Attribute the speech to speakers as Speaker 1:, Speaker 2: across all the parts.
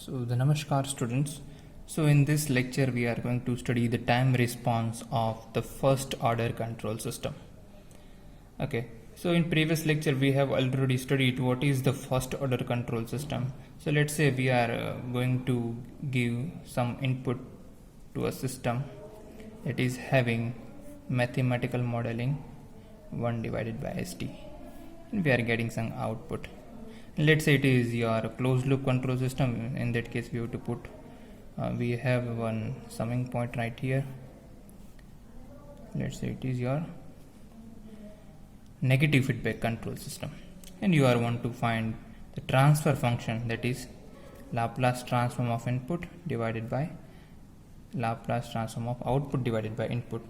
Speaker 1: So the Namaskar students. So in this lecture we are going to study the time response of the first order control system. Okay. So in previous lecture we have already studied what is the first order control system. So let's say we are going to give some input to a system that is having mathematical modeling 1 divided by st, and we are getting some output. Let's say it is your closed loop control system. In that case we have to put we have one summing point right here. Let's say it is your negative feedback control system, and you are want to find the transfer function, that is Laplace transform of input divided by Laplace transform of output divided by input.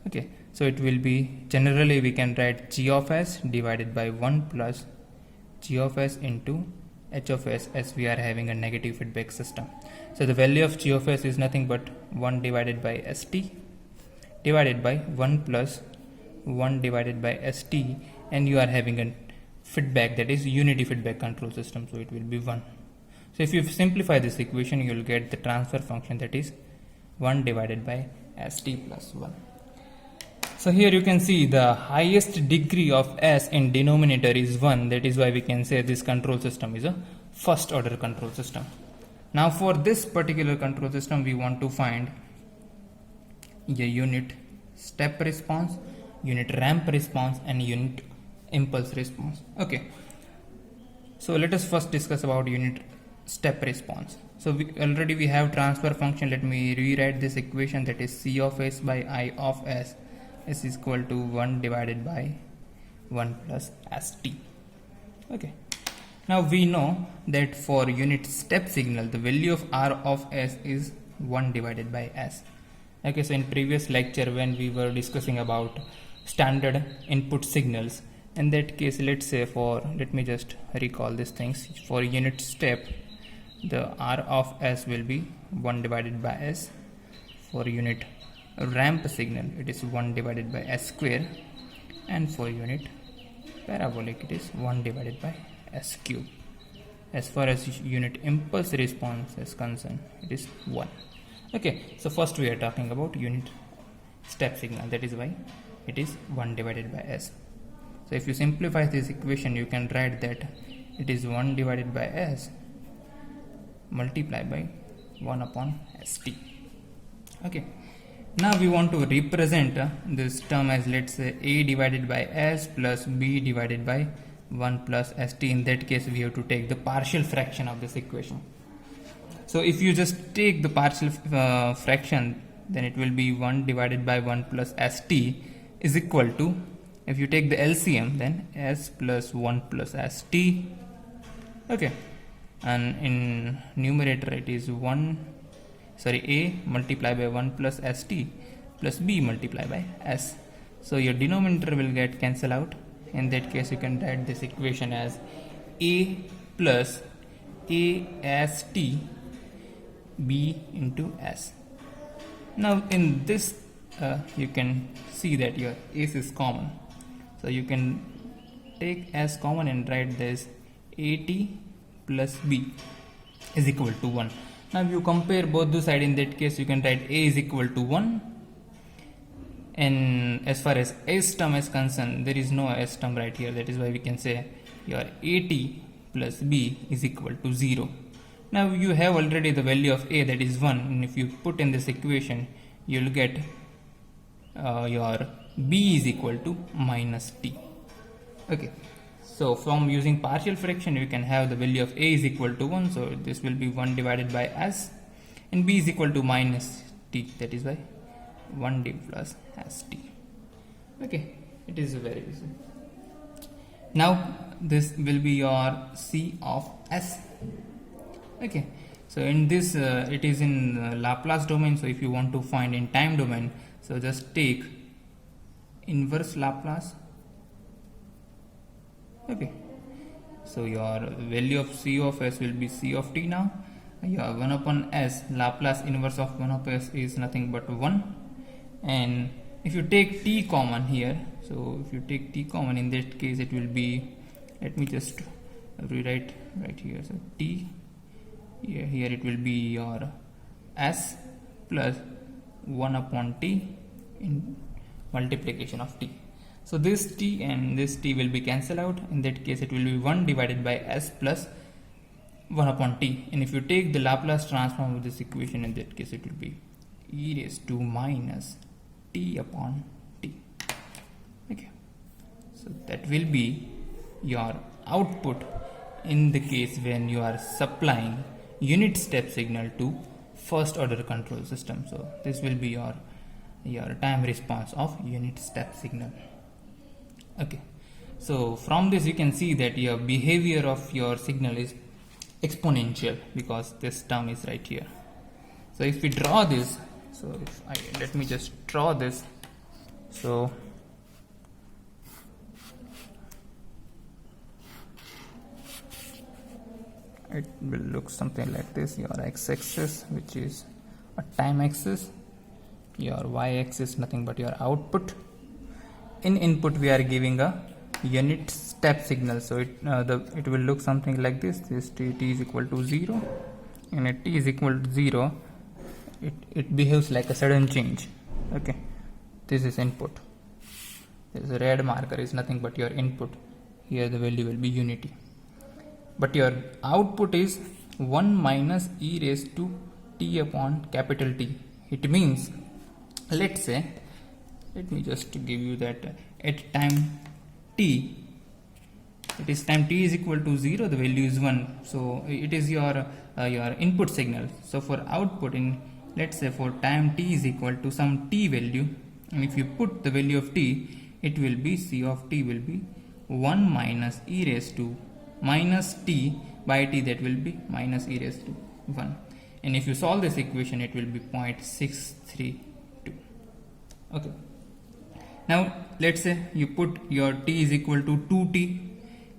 Speaker 1: Okay, so it will be, generally we can write g of s divided by 1 plus g of s into h of s, as we are having a negative feedback system. So the value of g of s is nothing but 1 divided by st divided by 1 plus 1 divided by st, and you are having a feedback, that is unity feedback control system, so it will be 1. So if you simplify this equation, you will get the transfer function, that is 1 divided by st plus 1. So here you can see the highest degree of s in denominator is 1. That is why we can say this control system is a first order control system. Now for this particular control system we want to find a unit step response, unit ramp response, and unit impulse response. Okay, so let us first discuss about unit step response. So we have transfer function. Let me rewrite this equation, that is c of s by I of s is equal to 1 divided by 1 plus st. Okay, now we know that for unit step signal the value of r of s is 1 divided by s. Okay, so in previous lecture when we were discussing about standard input signals, in that case, let's say let me just recall these things. For unit step the r of s will be 1 divided by s. For unit ramp signal it is 1 divided by s square, and for unit parabolic it is 1 divided by s cube. As far as unit impulse response is concerned, it is 1. Okay, so first we are talking about unit step signal, that is why it is 1 divided by s. So if you simplify this equation, you can write that it is 1 divided by s multiplied by 1 upon st. Okay, now we want to represent this term as, let's say, a divided by s plus b divided by 1 plus st. In that case we have to take the partial fraction of this equation. So if you just take the partial fraction, then it will be 1 divided by 1 plus st is equal to, if you take the LCM, then s plus 1 plus st. Okay, and in numerator it is a multiplied by 1 plus st plus b multiplied by s. So your denominator will get cancelled out. In that case you can write this equation as a plus ast b into s. Now in this you can see that your s is common, so you can take s common and write this at plus b is equal to 1. Now you compare both the sides. In that case you can write a is equal to 1, and as far as s term is concerned, there is no s term right here. That is why we can say your at plus b is equal to 0. Now you have already the value of a, that is 1, and if you put in this equation you will get your b is equal to minus t. Okay, so from using partial fraction you can have the value of a is equal to 1, so this will be 1 divided by s, and b is equal to minus t, that is why 1 d plus st. Okay, it is very easy. Now this will be your c of s. Okay, so in this it is in Laplace domain, so if you want to find in time domain, so just take inverse Laplace. Okay, so your value of c of s will be c of t. Now your 1 upon s, Laplace inverse of 1 upon s is nothing but 1, and if you take t common here, so if you take t common, in that case it will be, let me just rewrite right here, so t here it will be your s plus 1 upon t in multiplication of t. So this t and this t will be cancelled out. In that case it will be 1 divided by s plus 1 upon t, and if you take the Laplace transform of this equation, in that case it will be e raised to minus t upon t. Okay, so that will be your output in the case when you are supplying unit step signal to first order control system. So this will be your time response of unit step signal. Okay, so from this you can see that your behavior of your signal is exponential because this term is right here. So if we draw this, so let me just draw this. So it will look something like this. Your x-axis, which is a time axis, your y-axis nothing but your output. In input we are giving a unit step signal, so it will look something like this. This t is equal to 0, and at t is equal to 0 it behaves like a sudden change. Okay, this is input. This red marker is nothing but your input. Here the value will be unity, but your output is 1 minus e raised to t upon capital T. It means, let's say, let me just give you that at time t, it is time t is equal to 0, the value is 1, so it is your input signal. So for output, in let's say for time t is equal to some t value, and if you put the value of t, it will be c of t will be 1 minus e raised to minus t by t, that will be minus e raised to 1, and if you solve this equation it will be 0.632. Okay, now let's say you put your t is equal to 2t.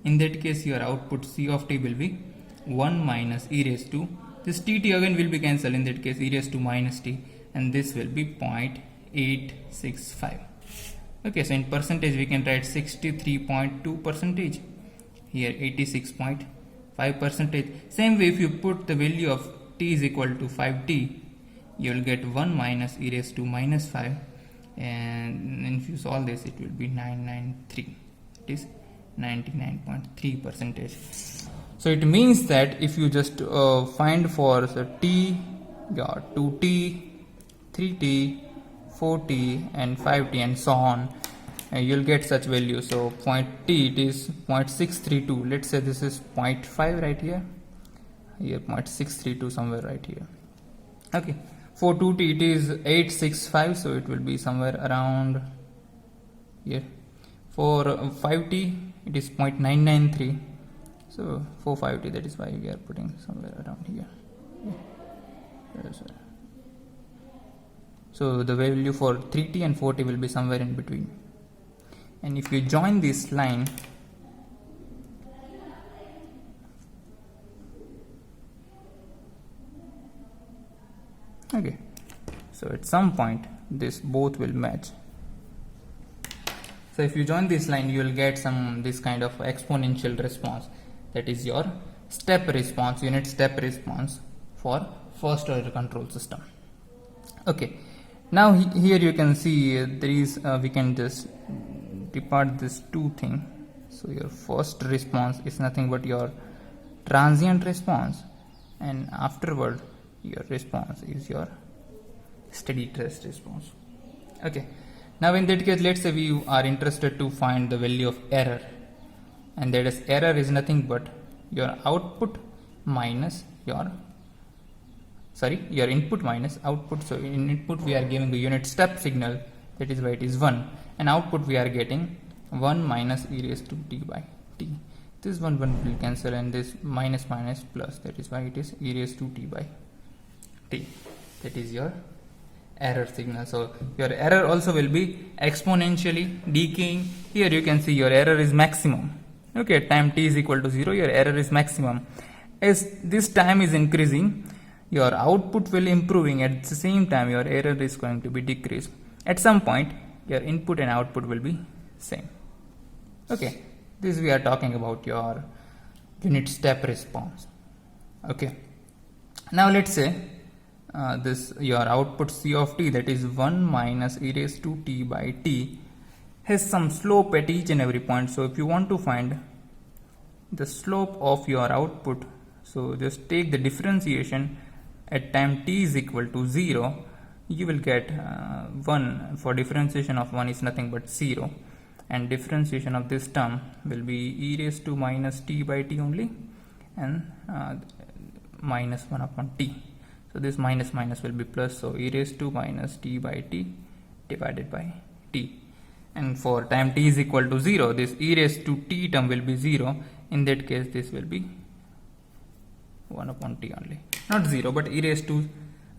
Speaker 1: In that case your output c of t will be 1 minus e raised to, this t again will be cancelled, in that case e raised to minus t, and this will be 0.865. Okay, so in percentage we can write 63.2 percentage, here 86.5 percentage. Same way, if you put the value of t is equal to 5t, you will get 1 minus e raised to minus 5, and if you solve this it will be 993. It is 99.3 percentage. So it means that if you just find for t, your 2t, 3t, 4t and 5t and so on, you'll get such value. So point t, it is 0.632. let's say this is 0.5 right here, 0.632 somewhere right here. Okay, for 2t it is 865, so it will be somewhere around here. For 5t it is 0.993, so for 5t, that is why we are putting somewhere around here. So the value for 3t and 4t will be somewhere in between. And if you join this line, okay, so at some point this both will match. So if you join this line, you will get this kind of exponential response, that is your step response, unit step response for first order control system. Okay, now here you can see there is we can just depart this two thing. So your first response is nothing but your transient response, and afterward your response is your steady state response. Okay, now in that case, let's say we are interested to find the value of error, and that is error is nothing but your output minus your input minus output. So in input we are giving a unit step signal, that is why it is 1, and output we are getting 1 minus e raised to t by t. This one will cancel, and this minus minus plus, that is why it is e raised to t by t. That is your error signal. So your error also will be exponentially decaying. Here you can see your error is maximum. Okay, at time t is equal to 0, your error is maximum. As this time is increasing, your output will improving. At the same time, your error is going to be decreased. At some point, your input and output will be same. Okay, this we are talking about your unit step response. Okay, Now let's say this your output c of t, that is 1 minus e raised to t by t, has some slope at each and every point. So if you want to find the slope of your output, so just take the differentiation at time t is equal to 0. You will get 1. For differentiation of 1 is nothing but 0, and differentiation of this term will be e raised to minus t by t only, and minus 1 upon t. So this minus minus will be plus, so e raised to minus t by t divided by t. And for time t is equal to 0, this e raised to t term will be 0. In that case, this will be 1 upon t only, not 0, but e raised to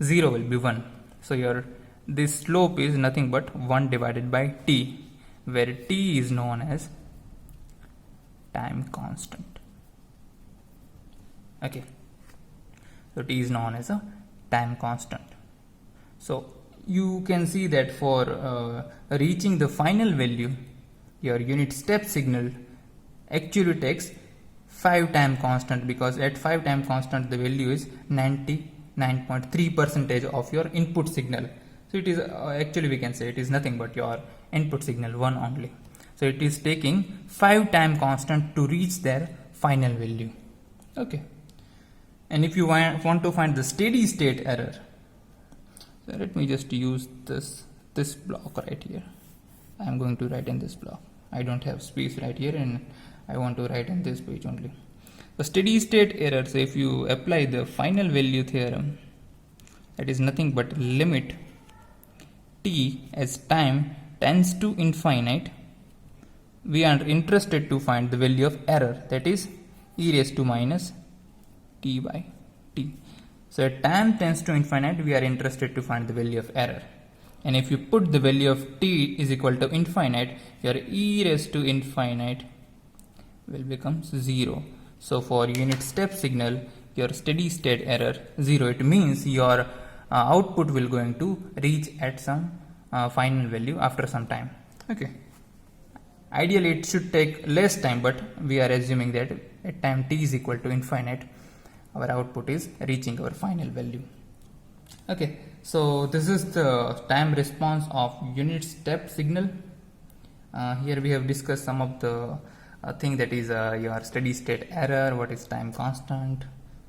Speaker 1: 0 will be 1. So your this slope is nothing but 1 divided by t, where t is known as time constant. Okay, so t is known as a time constant. So you can see that for reaching the final value, your unit step signal actually takes 5 time constant, because at 5 time constant the value is 99.3% of your input signal. So it is actually, we can say it is nothing but your input signal 1 only. So it is taking 5 time constant to reach their final value. Okay, and if you want to find the steady state error, so let me just use this block right here. I am going to write in this block. I don't have space right here, and I want to write in this page only. The steady state error, so if you apply the final value theorem, that is nothing but limit t as time tends to infinite, we are interested to find the value of error, that is e raised to minus t by t. So at time tends to infinite, we are interested to find the value of error. And if you put the value of t is equal to infinite, your e raised to infinite will become 0. So for unit step signal, your steady state error 0. It means your output will going to reach at some final value after some time. Okay. Ideally it should take less time, but we are assuming that at time t is equal to infinite, our output is reaching our final value. Okay, so this is the time response of unit step signal. Here we have discussed some of the thing, that is your steady state error, what is time constant,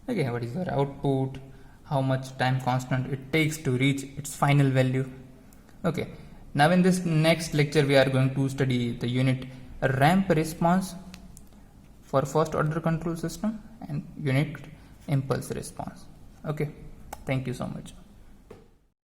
Speaker 1: okay, what is your output, how much time constant it takes to reach its final value. Okay, now in this next lecture we are going to study the unit ramp response for first order control system and unit impulse response. Okay, thank you so much.